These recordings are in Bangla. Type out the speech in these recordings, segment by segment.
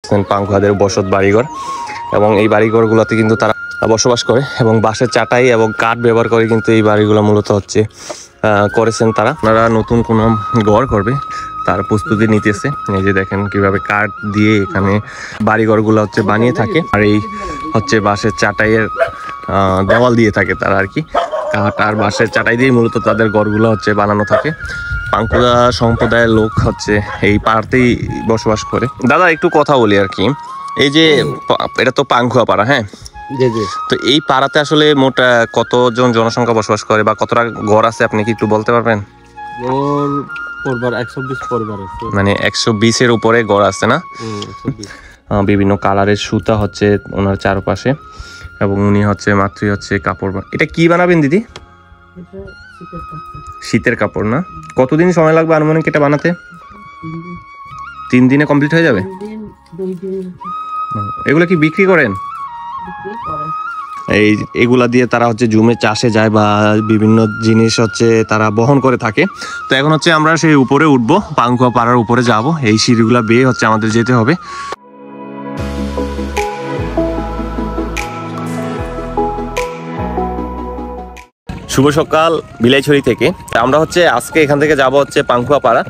দেখছেন পাংখুয়াদের বসত বাড়িঘর, এবং এই বাড়িঘরগুলোতে কিন্তু তারা বসবাস করে এবং বাঁশের চাটাই এবং কাঠ ব্যবহার করে কিন্তু এই বাড়িগুলো মূলত হচ্ছে করেছেন তারা। আপনারা নতুন কোনো ঘর করবে তার প্রস্তুতি নিতেছে। এই যে দেখেন কিভাবে কাঠ দিয়ে এখানে বাড়িঘরগুলো হচ্ছে বানিয়ে থাকে, আর এই হচ্ছে বাঁশের চাটাইয়ের দেওয়াল দিয়ে থাকে তারা আর কি। কাঠ আর বাঁশের চাটাই দিয়ে মূলত তাদের ঘরগুলো হচ্ছে বানানো থাকে। পাংখুয়া সম্প্রদায়ের লোক হচ্ছে এই পাড়াতেই বসবাস করে। দাদা একটু কথা বলি আর কি, এই যে এটা তো পাংখুয়া পাড়া, হ্যাঁ, তো এই পাড়াতে আসলে মোট কতজন জনসংখ্যা বসবাস করে বা কতটা ঘর আছে আপনি কি একটু বলতে পারবেন? পরিবার 120 পরিবার আছে, মানে 120-এর উপরে ঘর আছে না? বিভিন্ন কালারের সুতা হচ্ছে ওনার চারপাশে, এবং উনি হচ্ছে মাত্রই হচ্ছে কাপড়। এটা কি বানাবেন দিদি? শীতের কাপড় না? কতদিন সময় লাগবে আনুমানিক এটা বানাতে? 3 দিনে কমপ্লিট হয়ে যাবে? এগুলো কি বিক্রি করেন? এগুলা দিয়ে তারা হচ্ছে জুমে চাষে যায় বা বিভিন্ন জিনিস হচ্ছে তারা বহন করে থাকে। তো এখন হচ্ছে আমরা সেই উপরে উঠবো, পাংখুয়া পাড়ার উপরে যাব। এই সিঁড়িগুলা বেয়ে হচ্ছে আমাদের যেতে হবে। শুভ সকাল বিলাইছড়ি থেকে। আমরা হচ্ছে আজকে এখান থেকে যাব হচ্ছে পাংখুয়া পাড়া।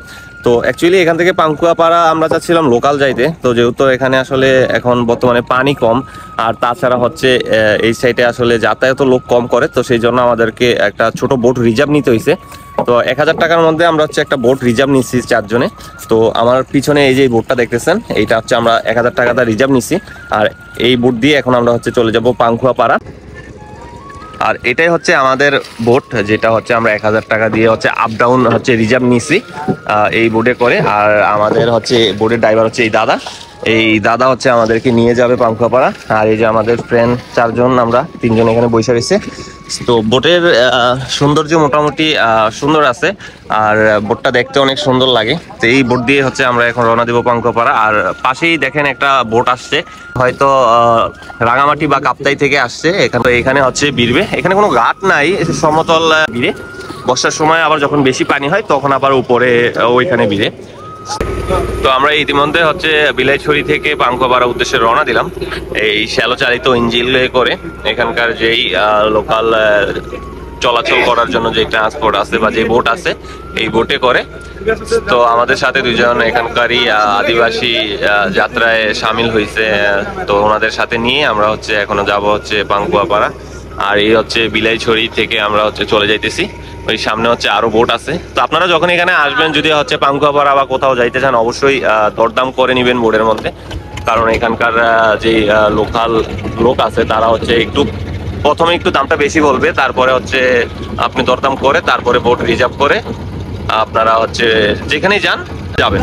তো অ্যাকচুয়ালি এখান থেকে পাংখুয়া পাড়া আমরা চাচ্ছিলাম লোকাল যাইতে, তো যেহেতু এখানে আসলে এখন বর্তমানে পানি কম, আর তাছাড়া হচ্ছে এই সাইডে আসলে যাতায়াত লোক কম করে, তো সেই জন্য আমাদেরকে একটা ছোট বোট রিজার্ভ নিতে হয়েছে। তো 1000 টাকার মধ্যে আমরা হচ্ছে একটা বোট রিজার্ভ নিচ্ছি 4 জনে। তো আমার পিছনে এই যে বোটটা দেখতেছেন, এইটা হচ্ছে আমরা 1000 টাকাটা রিজার্ভ নিচ্ছি, আর এই বোট দিয়ে এখন আমরা হচ্ছে চলে যাব পাংখুয়া পাড়া। আর এটাই হচ্ছে আমাদের বোট, যেটা হচ্ছে আমরা 1000 টাকা দিয়ে হচ্ছে আপ ডাউন হচ্ছে রিজার্ভ নিছি এই বোটে করে। আর আমাদের হচ্ছে বোটের ড্রাইভার হচ্ছে এই দাদা হচ্ছে আমাদেরকে নিয়ে যাবে পাংখুয়া পাড়া। আর এই যে আমাদের ফ্রেন্ড 4 জন, আমরা 3 জন এখানে বসে রয়েছে। তো বোটের সৌন্দর্য মোটামুটি সুন্দর আছে, আর বোটটা দেখতে অনেক সুন্দর লাগে। তো এই বোট দিয়ে হচ্ছে আমরা এখন রওনা দিব পাংখুয়া পাড়া। আর পাশেই দেখেন একটা বোট আসছে, হয়তো রাঙামাটি বা কাপ্তাই থেকে আসছে। এখানে হচ্ছে বিড়বে, এখানে কোনো ঘাট নাই, সমতল বিড়ে। বর্ষার সময় আবার যখন বেশি পানি হয় তখন আবার উপরে ওইখানে বিড়ে। তো আমরা ইতিমধ্যে হচ্ছে বিলাইছড়ি থেকে পাংখুয়া পাড়ার উদ্দেশ্যে রওনা দিলাম এই শ্যালো চালিত ইঞ্জিনে করে। এখানকার যেই লোকাল চলাচল করার জন্য যে ট্রান্সপোর্ট আছে বা যে বোট আছে, এই বোটে করে। তো আমাদের সাথে 2 জন এখানকারই আদিবাসী যাত্রায় সামিল হয়েছে, তো ওনাদের সাথে নিয়ে আমরা হচ্ছে এখনো যাব হচ্ছে পাংখুয়া পাড়া। আর এই হচ্ছে বিলাইছড়ি থেকে আমরা হচ্ছে চলে যাইতেছি, ওই সামনে হচ্ছে আরো বোট আছে। তো আপনারা যখন এখানে আসবেন, যদি হচ্ছে পাংখুয়া পাড়া বা কোথাও যাইতে চান, অবশ্যই দরদাম করে নিবেন বোটের মধ্যে, কারণ এখানকার যে লোকাল লোক আছে তারা হচ্ছে প্রথমে একটু দামটা বেশি বলবে, তারপরে হচ্ছে আপনি দরদাম করে তারপরে বোট রিজার্ভ করে আপনারা হচ্ছে যেখানেই যাবেন।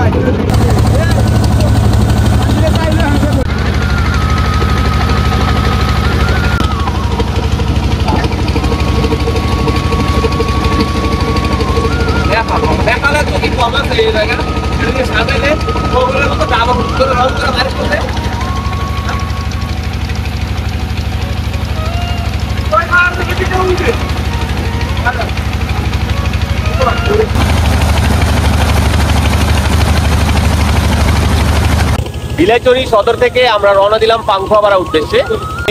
বিলাইছড়ি সদর থেকে আমরা রওনা দিলাম পাংখুয়া পাড়ার উদ্দেশ্যে।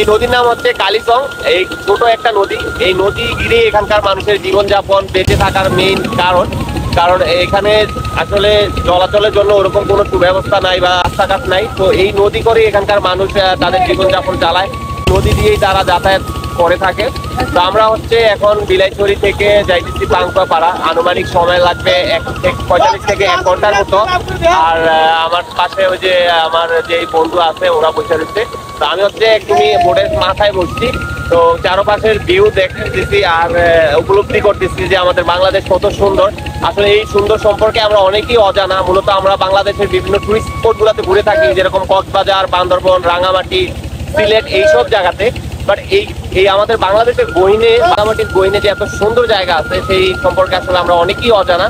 এই নদীর নাম হচ্ছে কালিচং। এই ছোট একটা নদী, এই নদী ঘিরে এখানকার মানুষের জীবনযাপন, বেঁচে থাকার মেইন কারণ এখানে আসলে চলাচলের জন্য ওরকম কোনো সুব্যবস্থা নাই বা রাস্তাঘাট নাই। তো এই নদী করে এখানকার মানুষ তাদের জীবনযাপন চালায়, নদী দিয়েই তারা যাতায়াত করে থাকে। তো আমরা হচ্ছে এখন বিলাইছড়ি থেকে যাইতেছি পাংখুয়া পাড়া। আনুমানিক সময় লাগবে 45 থেকে 1 ঘন্টার মতো। আর আমার পাশে ওই যে আমার যে বন্ধু আছে ওরা বসে রয়েছে। তো আমি হচ্ছে একদমই বোর্ডের মাথায় বসছি, তো চারপাশের ভিউ দেখতেছি আর উপলব্ধি করতেছি যে আমাদের বাংলাদেশ কত সুন্দর। আসলে এই সুন্দর সম্পর্কে আমরা অনেকেই অজানা। মূলত আমরা বাংলাদেশের বিভিন্ন টুরিস্ট স্পটগুলোতে ঘুরে থাকি, যেরকম কক্সবাজার, বান্দরবন, রাঙামাটি, সিলেট, এইসব জায়গাতে। বাট এই আমাদের বাংলাদেশের রাঙামাটির গইনে যে এত সুন্দর জায়গা আছে, সেই সম্পর্কে আসলে আমরা অনেকেই অজানা।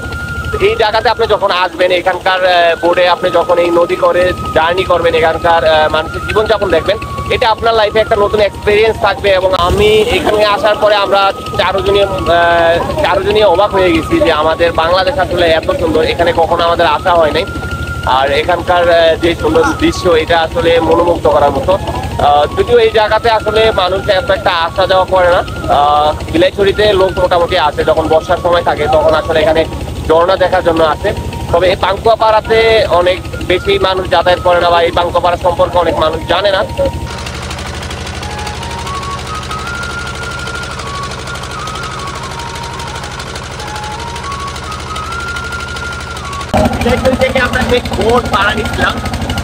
এই জায়গাতে আপনি যখন আসবেন, এখানকার বোর্ডে আপনি যখন এই নদী করে জার্নি করবেন, এখানকার মানুষের জীবনযাপন দেখবেন, এটা আপনার লাইফে একটা নতুন এক্সপিরিয়েন্স থাকবে। এবং আমি এখানে আসার পরে আমরা চারজনই অবাক হয়ে গেছি যে আমাদের বাংলাদেশ আসলে এত সুন্দর, এখানে কখনো আমাদের আসা হয় নাই। আর এখানকার যে সুন্দর দৃশ্য, এটা আসলে মনোমুগ্ধ করার মতো। যদিও এই জায়গাতে আসলে মানুষ এত একটা আসা যাওয়া করে না। বিলাইছড়িতে লোক মোটামুটি আছে, যখন বর্ষার সময় থাকে তখন আসলে এখানে ঝর্ণা দেখার জন্য আসে। তবে এই পাঙ্কুয়া পাড়াতে অনেক বেশি মানুষ যাতায়াত করে না, বা এই পাঙ্কুয়া পাড়া সম্পর্কে অনেক মানুষ জানে না। থেকে আমরা যে বোট ভাড়া নিচ্ছিলাম,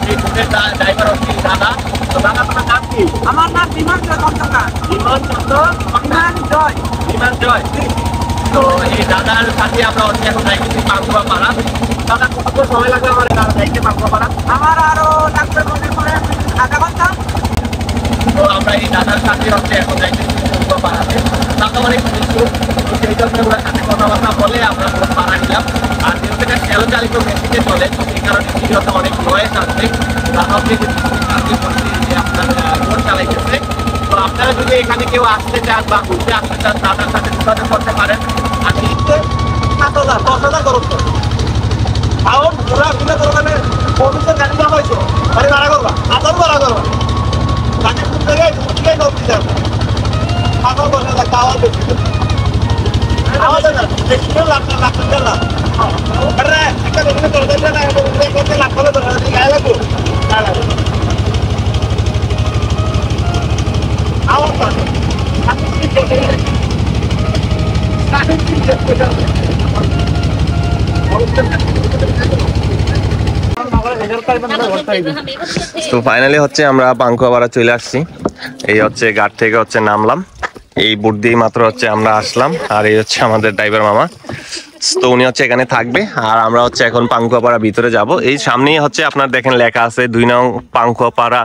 সেই বোটের ড্রাইভার হচ্ছে দাদা। তো দাদা, আপনার নাম কি? আমার নাম বিমান জয় কর্মকার। বিমান চন্দ্র বিমান জয়। বিমান জয়। তো এই দাদার সাথে আমরা হচ্ছে এখন যাইতেছি পাঙ্কুয়া পাড়া। দাদা, কতক্ষণ সময় লাগবে আমার দাদা যাইতে পাঙ্কুয়া পাড়া? আমার আরো লাগবে মনে করে আধা ঘন্টা। তো আমরা এই দাদার সাথে হচ্ছে এখন যাইতেছি পাঙ্কুয়া পাড়াতে। দাদা অনেক কিছু, সেই জন্য ওনার সাথে কথাবার্তা বলে আমরা বোট ভাড়া নিলাম। আর যেহেতু এটা তেল চালিত মেশিনে চলে, তো সেই কারণে ভিডিওতে অনেক নয়েজ আসছে। দাদা হচ্ছে যে আপনার বোট চালাইতেছে। তো আপনারা যদি এখানে কেউ আসতে চান বা ঘুরতে আসতে চান, দাদার সাথে যোগাযোগ করতে পারেন। আর 7,000 10,000 খরচ করে এখন ঘোরাফেরা করো, মানে পবিত্র গাড়ি নামাইছো, গাড়ি ভাড়া করবা, আদার ভাড়া করবা, গাড়ি ঘুরতে গিয়ে ঢুকে নদী যাবে, আদার বসে খাওয়া বেশি আওয়াজ না বেশি লাগবে লাগবে না। আরে একটা দেখে তো দেখে না, করতে লাগবে তো গায়ে লাগবে আওয়াজ না আপনি কি করবেন? তো ফাইনালি হচ্ছে আমরা পাঙ্কুয়া পাড়া চলে আসছি। এই হচ্ছে ঘাট থেকে হচ্ছে নামলাম, এই বোট দিয়ে মাত্র হচ্ছে আমরা আসলাম। আর এই হচ্ছে আমাদের ড্রাইভার মামা। তো উনি হচ্ছে এখানে থাকবে, আর আমরা হচ্ছে এখন পাঙ্কুয়া পাড়া ভিতরে যাব। এই সামনেই হচ্ছে আপনার দেখেন লেখা আছে 2 নং পাঙ্কুয়া পাড়া।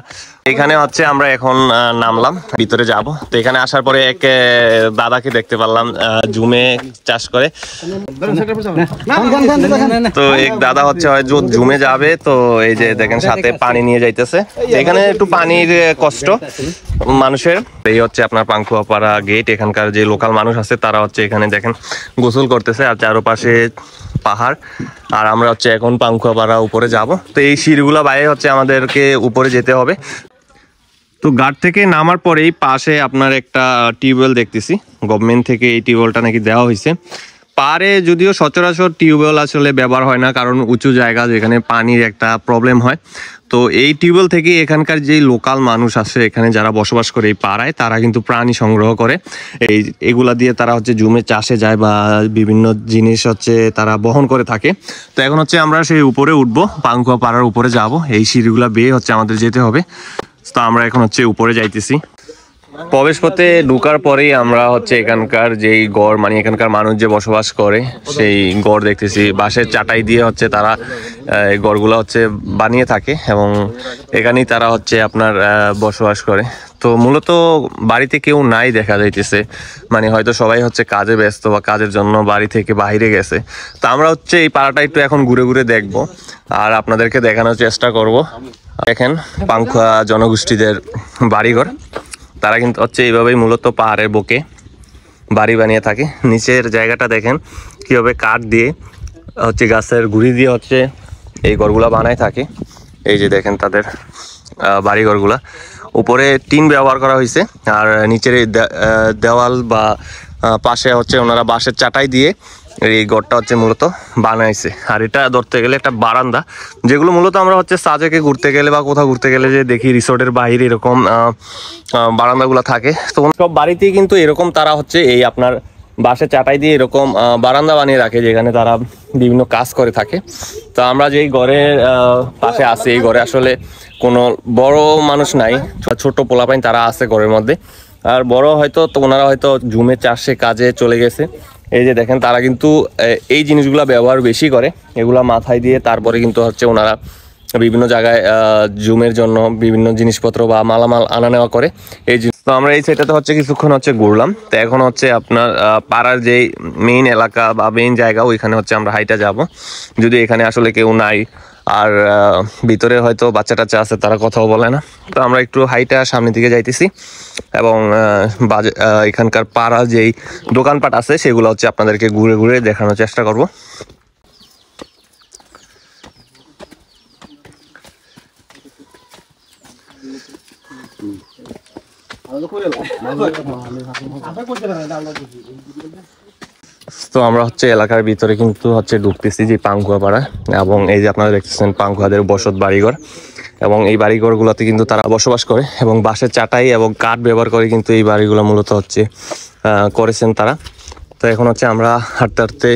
এখানে হচ্ছে আমরা এখন নামলাম, ভিতরে যাব। তো এখানে আসার পরে এক দাদাকে দেখতে পারলাম জুমে চাষ করে। তো এক দাদা হচ্ছে হয়তো জুমে যাবে, তো এই যে দেখেন সাথে পানি নিয়ে যাইতেছে। এখানে একটু পানির কষ্ট মানুষের। এই হচ্ছে আপনার পাঙ্কুয়া পাড়া গেট। এখানকার যে লোকাল মানুষ আছে তারা হচ্ছে এখানে দেখেন গোসল করতেছে, আর চারপাশে পাহাড়। আর আমরা হচ্ছে এখন পাঙ্কুয়া পাড়া উপরে যাব। তো এই সিঁড়িগুলো বাইরে হচ্ছে আমাদেরকে উপরে যেতে হবে। তো ঘাট থেকে নামার পরেই পাশে আপনার একটা টিউবওয়েল দেখতেছি, গভর্নমেন্ট থেকে এই টিউবওয়েলটা নাকি দেওয়া হয়েছে। পারে যদিও সচরাচর টিউবওয়েল আসলে ব্যবহার হয় না, কারণ উঁচু জায়গা, যেখানে পানির একটা প্রবলেম হয়। তো এই টিউবওয়েল থেকে এখানকার যে লোকাল মানুষ আছে এখানে যারা বসবাস করে এই পাড়ায়, তারা কিন্তু প্রাণী সংগ্রহ করে। এগুলা দিয়ে তারা হচ্ছে জুমে চাষে যায় বা বিভিন্ন জিনিস হচ্ছে তারা বহন করে থাকে। তো এখন হচ্ছে আমরা সেই উপরে উঠবো, পাঙ্কুয়া পাড়ার উপরে যাব। এই সিঁড়িগুলা বেয়ে হচ্ছে আমাদের যেতে হবে। তো আমরা এখন হচ্ছে উপরে যাইতেছি। প্রবেশ পথে ঢুকার পরেই আমরা হচ্ছে এখানকার যেই গড়, মানে এখানকার মানুষ যে বসবাস করে সেই গড় দেখতেছি। বাঁশের চাটাই দিয়ে হচ্ছে তারা এই গড়গুলো হচ্ছে বানিয়ে থাকে, এবং এখানেই তারা হচ্ছে আপনার বসবাস করে। তো মূলত বাড়িতে কেউ নাই দেখা যাইতেছে, মানে হয়তো সবাই হচ্ছে কাজে ব্যস্ত বা কাজের জন্য বাড়ি থেকে বাইরে গেছে। তো আমরা হচ্ছে এই পাড়াটা একটু এখন ঘুরে ঘুরে দেখবো, আর আপনাদেরকে দেখানোর চেষ্টা করব। দেখেন পাঙ্কুয়া জনগোষ্ঠীদের বাড়িঘর, তারা কিন্তু হচ্ছে এইভাবেই মূলত পাহাড়ের বুকে বাড়ি বানিয়ে থাকে। নিচের জায়গাটা দেখেন কীভাবে কাঠ দিয়ে হচ্ছে গাছের গুঁড়ি দিয়ে হচ্ছে এই ঘরগুলা বানায় থাকে। এই যে দেখেন তাদের বাড়িঘরগুলা, উপরে টিন ব্যবহার করা হয়েছে, আর নিচের দেওয়াল বা পাশে হচ্ছে ওনারা বাঁশের চাটাই দিয়ে এই ঘরটা হচ্ছে মূলত বানাইছে। আর এটা ধরতে গেলে একটা বারান্দা, যেগুলো মূলত আমরা হচ্ছে সাজেকে ঘুরতে গেলে বা কোথাও ঘুরতে গেলে যে দেখি রিসোর্টের বাইরে এরকম বারান্দাগুলো থাকে। তো সব বাড়িতেই কিন্তু এরকম তারা হচ্ছে এই আপনার বাঁশের চাটাই দিয়ে এরকম বারান্দা বানিয়ে রাখে, যেখানে তারা বিভিন্ন কাজ করে থাকে। তো আমরা যেই ঘরের পাশে আছি, এই ঘরে আসলে কোনো বড় মানুষ নাই, ছোট পোলাপাইন তারা আছে ঘরের মধ্যে। আর বড় হয়তো তো ওনারা হয়তো জুমে চাষে কাজে চলে গেছে। এই যে দেখেন তারা কিন্তু এই জিনিসগুলা ব্যবহার বেশি করে, এগুলা মাথায় দিয়ে তারপরে কিন্তু হচ্ছে ওনারা বিভিন্ন জায়গায় জুমের জন্য বিভিন্ন জিনিসপত্র বা মালামাল আনা নেওয়া করে। এই তো আমরা এই সাইডটাতে হচ্ছে কিছুক্ষণ হচ্ছে ঘুরলাম। তো এখন হচ্ছে আপনার পাড়ার যেই মেইন এলাকা বা মেইন জায়গা, ওইখানে হচ্ছে আমরা হাইটা যাব, যদি এখানে আসলে কেউ নাই, আর ভিতরে হয়তো বাচ্চা টাচ্চা আছে, তারা কথাও বলে না। তো আমরা একটু হাইটা সামনের দিকে যাইতেছি, এবং এখানকার পাড়া যেই দোকানপাট আছে সেগুলো হচ্ছে আপনাদেরকে ঘুরে ঘুরে দেখানোর চেষ্টা করব। তো আমরা হচ্ছে এলাকার ভিতরে কিন্তু হচ্ছে ঢুকতেছি যে পাংখুয়াপাড়া, এবং এই যে আপনারা দেখতেছেন পাংখুয়াদের বসত বাড়িঘর, এবং এই বাড়িঘরগুলোতে কিন্তু তারা বসবাস করে এবং বাঁশের চাটাই এবং কাঠ ব্যবহার করে কিন্তু এই বাড়িগুলো মূলত হচ্ছে করেছেন তারা। তো এখন হচ্ছে আমরা হাঁটতে হাঁটতে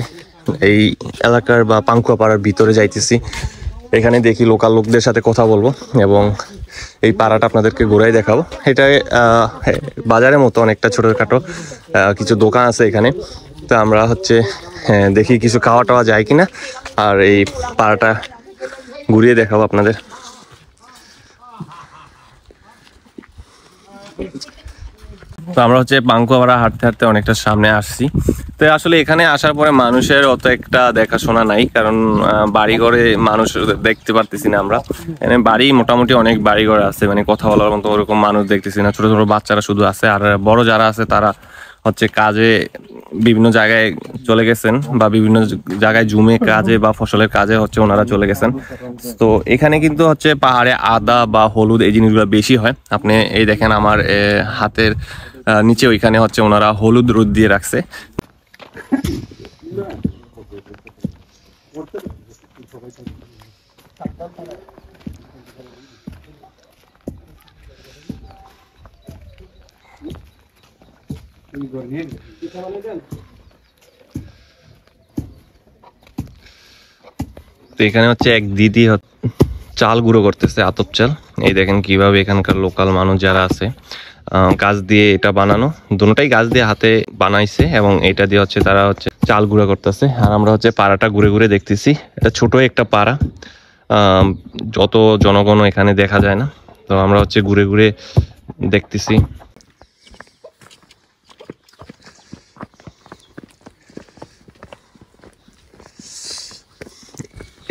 এই এলাকার বা পাংখুয়াপাড়ার ভিতরে যাইতেছি। এখানে দেখি লোকাল লোকদের সাথে কথা বলবো এবং এই পাড়াটা আপনাদেরকে ঘুরাই দেখাবো। এটা বাজারের মতো অনেকটা ছোটোখাটো কিছু দোকান আছে এখানে। তো আমরা হচ্ছে দেখি কিছু খাওয়া টাওয়া যায় কিনা, আর এই পাড়াটা ঘুরিয়ে দেখাবো আপনাদের। তো আমরা হচ্ছে পাংখুয়াপাড়া হাঁটতে হাঁটতে অনেকটা সামনে আসছি। তো আসলে এখানে আসার পরে মানুষের অত একটা দেখাশোনা নাই, কারণ বাড়িঘরে মানুষ দেখতে পারতেছি না আমরা। এখানে বাড়ি মোটামুটি অনেক বাড়িঘর আছে, মানে কথা বলার মতো ওরকম মানুষ দেখতেছি না। ছোট ছোট বাচ্চারা শুধু আছে, আর বড় যারা আছে তারা হচ্ছে কাজে বিভিন্ন জায়গায় চলে গেছেন, বা বিভিন্ন জায়গায় জুমে কাজে বা ফসলের কাজে হচ্ছে ওনারা চলে গেছেন। তো এখানে কিন্তু হচ্ছে পাহাড়ে আদা বা হলুদ এই জিনিসগুলো বেশি হয়। আপনি এই দেখেন আমার হাতের নিচে ওইখানে হচ্ছে ওনারা হলুদ রোদ দিয়ে রাখছে। তো এখানে হচ্ছে এক দিদি চাল গুঁড়ো করতেছে, আতপ চাল। এই দেখেন কিভাবে এখানকার লোকাল মানুষ যারা আছে গাছ দিয়ে এটা বানানো, দুটোটাই গাছ দিয়ে হাতে বানাইছে, এবং এটা দিয়ে হচ্ছে তারা হচ্ছে চাল গুঁড়ো করতেছে। আর আমরা হচ্ছে পাড়াটা ঘুরে ঘুরে দেখতেছি। এটা ছোট একটা পাড়া, যত জনগণও এখানে দেখা যায় না। তো আমরা হচ্ছে ঘুরে ঘুরে দেখতেছি।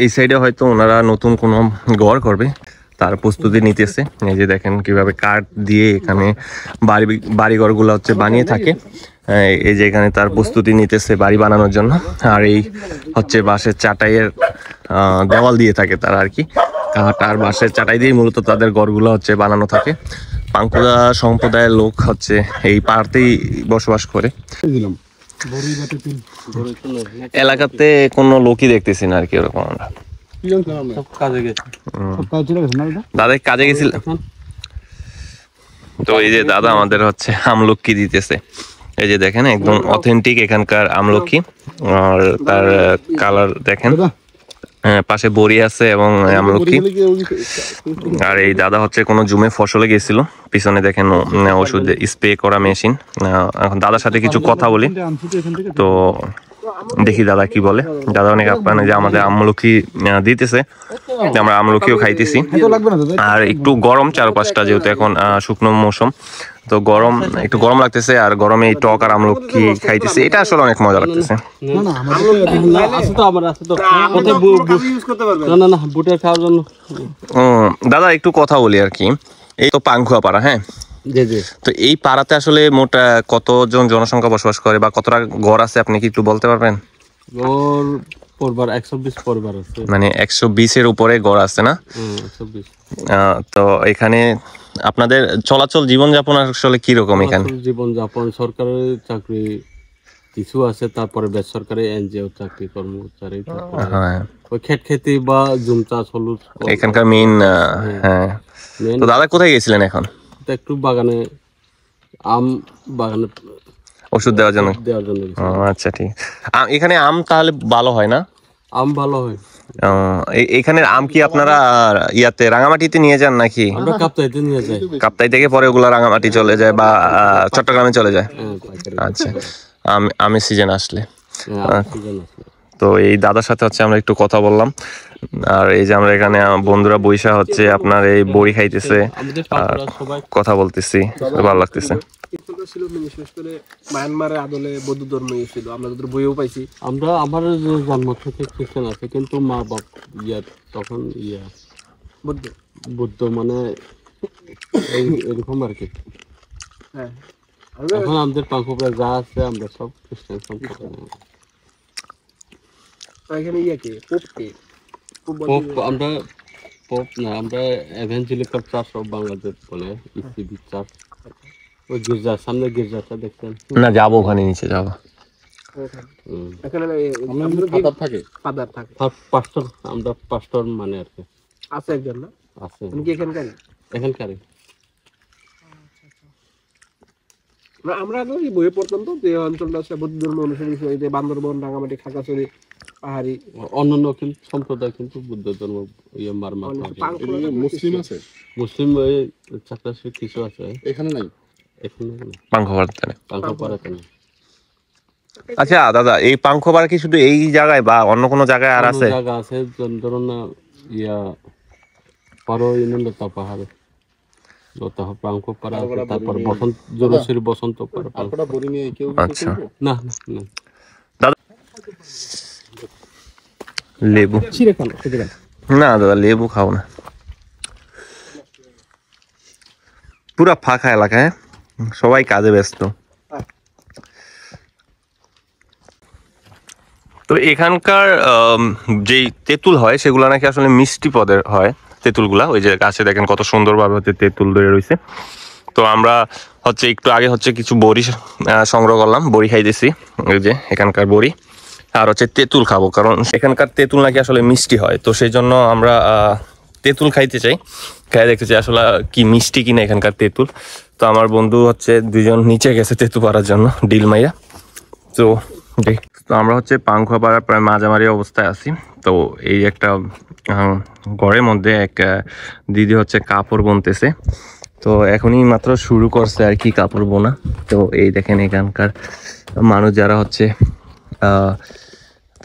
এই সাইডে হয়তো ওনারা নতুন কোনো ঘর করবে, তার প্রস্তুতি নিতেছে। এই যে দেখেন কিভাবে কাঠ দিয়ে এখানে বাড়িঘরগুলো হচ্ছে বানিয়ে থাকে। এই যে এখানে তার প্রস্তুতি নিতেছে বাড়ি বানানোর জন্য। আর এই হচ্ছে বাঁশের চাটাইয়ের দেওয়াল দিয়ে থাকে তারা আর কি। কাঠ আর বাঁশের চাটাই দিয়ে মূলত তাদের ঘরগুলো হচ্ছে বানানো থাকে। পাংখুয়া সম্প্রদায়ের লোক হচ্ছে এই পাড়তেই বসবাস করে। এলাকাতে কোনো লোকই দেখতেছি না আর কি ওরকম আমরা। দাদা কাজে গেছিল। তো এই যে দাদা আমাদের হচ্ছে আমলকি দিতেছে। এই যে দেখেন একদম অথেন্টিক এখানকার আমলকি, আর তার কালার দেখেন। পাশে বড়ি আছে এবং আমলকি। আর এই দাদা হচ্ছে কোনো জুমে ফসলে গেছিল, পিছনে দেখেন ওষুধ স্প্রে করা মেশিন। এখন দাদার সাথে কিছু কথা বলি, তো দেখি দাদা কি বলে। দাদা অনেক আপনার যে আমাদের আমলকি দিতেছে, আমরা আমলকিও খাইতেছি। আর একটু গরম চারপাশটা, যেহেতু এখন শুকনো মৌসুম, তো গরম একটু গরম লাগতেছে। আর গরমে এই টক আর আমলকি খাইতেছি, এটা আসলে অনেক মজা লাগতেছে। দাদা একটু কথা বলি আর কি। এই তো পাংখুয়াপাড়া, হ্যাঁ, তো এই পাড়াতে আসলে মোট কতজন জনসংখ্যা বসবাস করে বা কতটা ঘর আছে, আপনি কি একটু বলতে পারবেন? মানে 120-এর উপরে ঘর আছে না? তো এখানে আপনাদের চলাচল জীবনযাপন আসলে কিরকম? এখানে জীবনযাপন সরকারি চাকরি কিছু আছে, তারপরে বেসরকারি এনজিও চাকরি কর্মচারী, ওই ক্ষেত খেতি বা জুম চাষ হলুদ এখানকার মেইন। হ্যাঁ, তো দাদা কোথায় গেছিলেন এখন? একটু বাগানে, আম বাগানে ওষুধ দেওয়ার জন্য। আচ্ছা, ঠিক। এখানে আম তাহলে ভালো হয় না? আম ভালো হয়। এখানের আম কি আপনারা ইয়াতে রাঙামাটিতে নিয়ে যান নাকি? আমরা কাপ্তাইতে নিয়ে যাই। কাপ্তাই থেকে পরে ওগুলা রাঙামাটি চলে যায় বা চট্টগ্রামে চলে যায়। আচ্ছা, আমি সিজন আসলে। তো এই দাদার সাথে হচ্ছে আমরা একটু কথা বললাম। আর এই যে আমরা এখানে বন্ধুরা বৈশা হচ্ছে আপনার এই বড়ি খাইতেছে, কথা বলতেছি, ভালো লাগতেছে। মায়ানমারের আদলে বৌদ্ধ ধর্ম ছিল, আমরা তোদের বইও পাইছি। আমরা আমার জন্ম থেকে খ্রিস্টান আছে, কিন্তু মা বাপ তখন বুদ্ধ মানে এরকম আর কি। হ্যাঁ, এখন আমাদের পাংখুয়াপাড়া যা আছে আমরা সব খ্রিস্টান সম্প্রদায়। এখানে পোপ আমরা পপ না, আমরা এভাঞ্জেলিক্যাল চার্চ অফ বাংলাদেশ বলে, ইসিবি চার্চ। ওই গির্জার সামনে গির্জাটা দেখছেন? না, যাবো ওখানে, নিচে যাবো। এখানে ফাদার থাকে, ফাদার থাকে, পাস্টর, আমরা পাস্টর মানে আর কি আছে একজন না? আছে উনি কি এখানকারই? এখানকারই। আমরা আগে ওই বইয়ে পড়তাম তো, যে অঞ্চলটা আছে বৌদ্ধ ধর্ম অনুসারী, যে বান্দরবন, রাঙামাটি, খাগড়াছড়ি, পাহাড়ি, অন্যান্য কিন্তু সম্প্রদায় কিন্তু বুদ্ধ ধর্ম ইয়ে মারমাত্র মুসলিম আছে, মুসলিম ওই চাকরাশি কিছু আছে, এখানে নাই। এখানে পাংখোপাড়াতে। পাড়াতে না। আচ্ছা দাদা, এই পাংখোপাড়া কি শুধু এই জায়গায় বা অন্য কোনো জায়গায় আর আছে? জায়গা আছে, ধরুন না ইয়া পারো ইনন্দতা পাহাড়ে লতা পাংখোপাড়া আছে, তারপর বসন্ত জলশ্রী বসন্ত পাড়া। আপনারা বড়ি নিয়ে কেউ আচ্ছা না না দাদা, লেবু ছিঁড়ে খানো, খেতে পারে। না দাদা, লেবু খাও না। পুরা ফাঁকা এলাকা, হ্যাঁ, সবাই কাজে ব্যস্ত। তো এখানকার যেই তেঁতুল হয় সেগুলো নাকি আসলে মিষ্টি পদের হয় তেঁতুলগুলা। ওই যে গাছে দেখেন কত সুন্দরভাবে হচ্ছে তেঁতুল ধরে রয়েছে। তো আমরা হচ্ছে একটু আগে হচ্ছে কিছু বড়ি সংগ্রহ করলাম, বড়ি খাইতেছি, ওই যে এখানকার বড়ি, আর হচ্ছে তেঁতুল খাবো, কারণ এখানকার তেঁতুল নাকি আসলে মিষ্টি হয়। তো সেই জন্য আমরা তেঁতুল খাইতে চাই, খাই দেখতে চাই আসলে কি মিষ্টি কিনা এখানকার তেঁতুল। তো আমার বন্ধু হচ্ছে দুজন নিচে গেছে তেঁতুল পাড়ার জন্য, ডিল মাইয়া। তো আমরা হচ্ছে পাংখোপাড়ার প্রায় মাঝামাঝি অবস্থায় আছি। তো এই একটা ঘরের মধ্যে এক দিদি হচ্ছে কাপড় বুনতেছে। তো এখনই মাত্র শুরু করছে আর কি কাপড় বোনা। তো এই দেখেন এখানকার মানুষ যারা হচ্ছে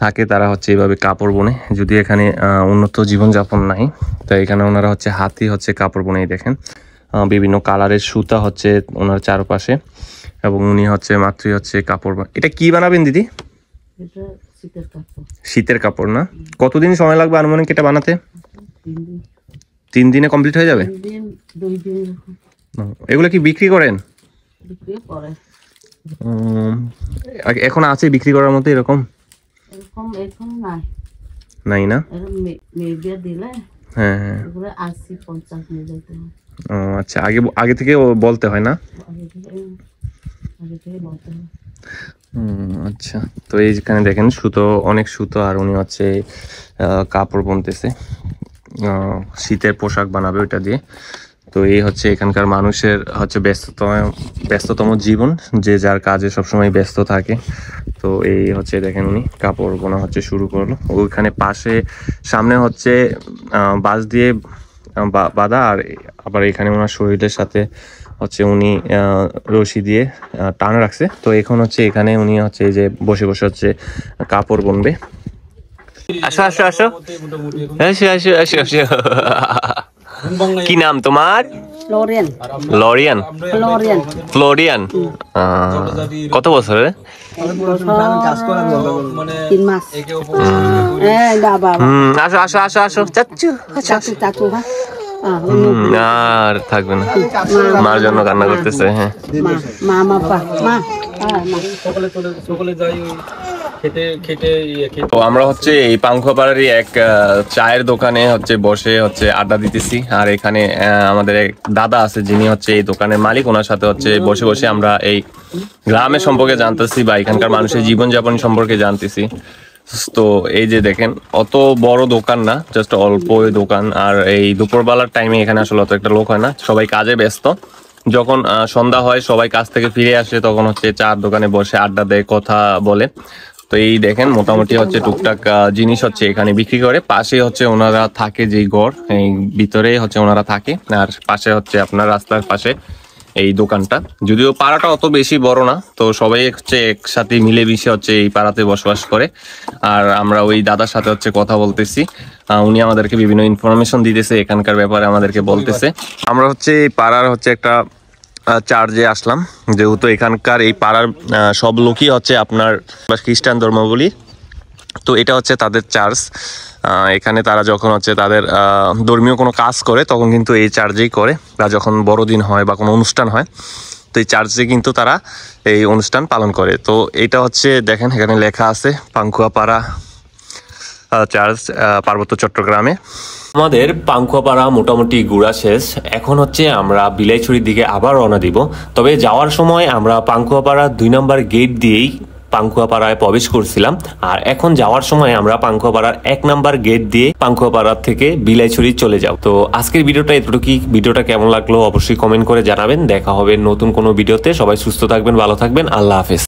থাকে তারা হচ্ছে এইভাবে কাপড় বোনে, যদি এখানে উন্নত জীবনযাপন নাই। তো এখানে ওনারা হচ্ছে হাতি হচ্ছে কাপড় বোনে, দেখেন বিভিন্ন কালারের সুতা হচ্ছে ওনার চারপাশে, এবং উনি হচ্ছে মাত্রই হচ্ছে কাপড়। এটা কি বানাবেন দিদি? শীতের কাপড় না? কতদিন সময় লাগবে আনুমানিক এটা বানাতে? 3 দিনে কমপ্লিট হয়ে যাবে? এগুলো কি বিক্রি করেন? এখন আছে বিক্রি করার মতো এরকম? নাই না? হ্যাঁ হ্যাঁ। ও আচ্ছা, আগে থেকে বলতে হয় না? আচ্ছা। তো এইখানে দেখেন সুতো, অনেক সুতো, আর উনি হচ্ছে কাপড় বুনতেছে, শীতের পোশাক বানাবে ওইটা দিয়ে। তো এই হচ্ছে এখানকার মানুষের হচ্ছে ব্যস্ততম জীবন, যে যার কাজে সবসময় ব্যস্ত থাকে। তো এই হচ্ছে দেখেন উনি কাপড় বোনা হচ্ছে শুরু করলো। ওইখানে পাশে সামনে হচ্ছে বাঁশ দিয়ে বাঁধা, আর আবার এখানে ওনার শরীরের সাথে হচ্ছে উনি রশি দিয়ে টান রাখছে। তো এখন হচ্ছে এখানে উনি হচ্ছে এই যে বসে বসে হচ্ছে কাপড় বুনবে। আসো আসো আসো আসো আসো আসো আসো। কি নাম তোমার? ফ্লোরিয়ান। লরিয়ান? ফ্লোরিয়ান। ফ্লোরিয়ান। কত বছরের? 3 মাস। বাবা। আসো আসো আসো আসো চাচ্চু। চাচু চাচু হ্যাঁ। আর থাকবে না, মার জন্য কান্না করতেছে। হ্যাঁ মা মা মা মা। তো আমরা হচ্ছে এই পাংখোপাড়ারই এক চায়ের দোকানে হচ্ছে বসে হচ্ছে আড্ডা দিতেছি। আর এখানে আমাদের এক দাদা আছে যিনি হচ্ছে এই দোকানের মালিক, ওনার সাথে হচ্ছে বসে বসে আমরা এই গ্রামের সম্পর্কে জানতেছি বা এখানকার মানুষের জীবনযাপন সম্পর্কে জানতেছি। তো এই যে দেখেন অত বড় দোকান না, জাস্ট অল্প দোকান। আর এই দুপুরবেলার টাইমে এখানে আসলে অত একটা লোক হয় না, সবাই কাজে ব্যস্ত। যখন সন্ধ্যা হয় সবাই কাজ থেকে ফিরে আসে, তখন হচ্ছে চার দোকানে বসে আড্ডা দেয়, কথা বলে। তো এই দেখেন মোটামুটি হচ্ছে টুকটাক জিনিস হচ্ছে এখানে বিক্রি করে। পাশে হচ্ছে ওনারা থাকে, যেই ঘর এই ভিতরে হচ্ছে ওনারা থাকে, আর পাশে হচ্ছে আপনার রাস্তার পাশে এই দোকানটা। যদিও পাড়াটা অত বেশি বড় না, তো সবাই হচ্ছে একসাথে মিলেমিশে হচ্ছে এই পাড়াতে বসবাস করে। আর আমরা ওই দাদার সাথে হচ্ছে কথা বলতেছি, উনি আমাদেরকে বিভিন্ন ইনফরমেশন দিতেছে এখানকার ব্যাপারে, আমাদেরকে বলতেছে। আমরা হচ্ছে এই পাড়ার হচ্ছে একটা চার্চে আসলাম, যেহেতু এখানকার এই পাড়ার সব লোকই হচ্ছে আপনার খ্রিস্টান ধর্মাবলম্বী। তো এটা হচ্ছে তাদের চার্চ। এখানে তারা যখন হচ্ছে তাদের ধর্মীয় কোনো কাজ করে তখন কিন্তু এই চার্চেই করে, বা যখন বড়দিন হয় বা কোনো অনুষ্ঠান হয় তো এই চার্চে কিন্তু তারা এই অনুষ্ঠান পালন করে। তো এটা হচ্ছে দেখেন এখানে লেখা আছে পাংখোপাড়া চার্চ পার্বত্য চট্টগ্রামে। আমাদের পাংখুয়াপাড়া মোটামুটি ঘোরা শেষ। এখন হচ্ছে আমরা বিলাইছড়ির দিকে আবার রওনা দিব। তবে যাওয়ার সময় আমরা পাংখুয়াপাড়া 2 নম্বর গেট দিয়েই পাংখুয়াপাড়ায় প্রবেশ করছিলাম, আর এখন যাওয়ার সময় আমরা পাংখুয়াপাড়ার 1 নম্বর গেট দিয়ে পাংখুয়াপাড়া থেকে বিলাইছড়ি চলে যাব। তো আজকের ভিডিওটা এতটুকুই। ভিডিওটা কেমন লাগলো অবশ্যই কমেন্ট করে জানাবেন। দেখা হবে নতুন কোনো ভিডিওতে। সবাই সুস্থ থাকবেন, ভালো থাকবেন। আল্লাহ হাফেজ।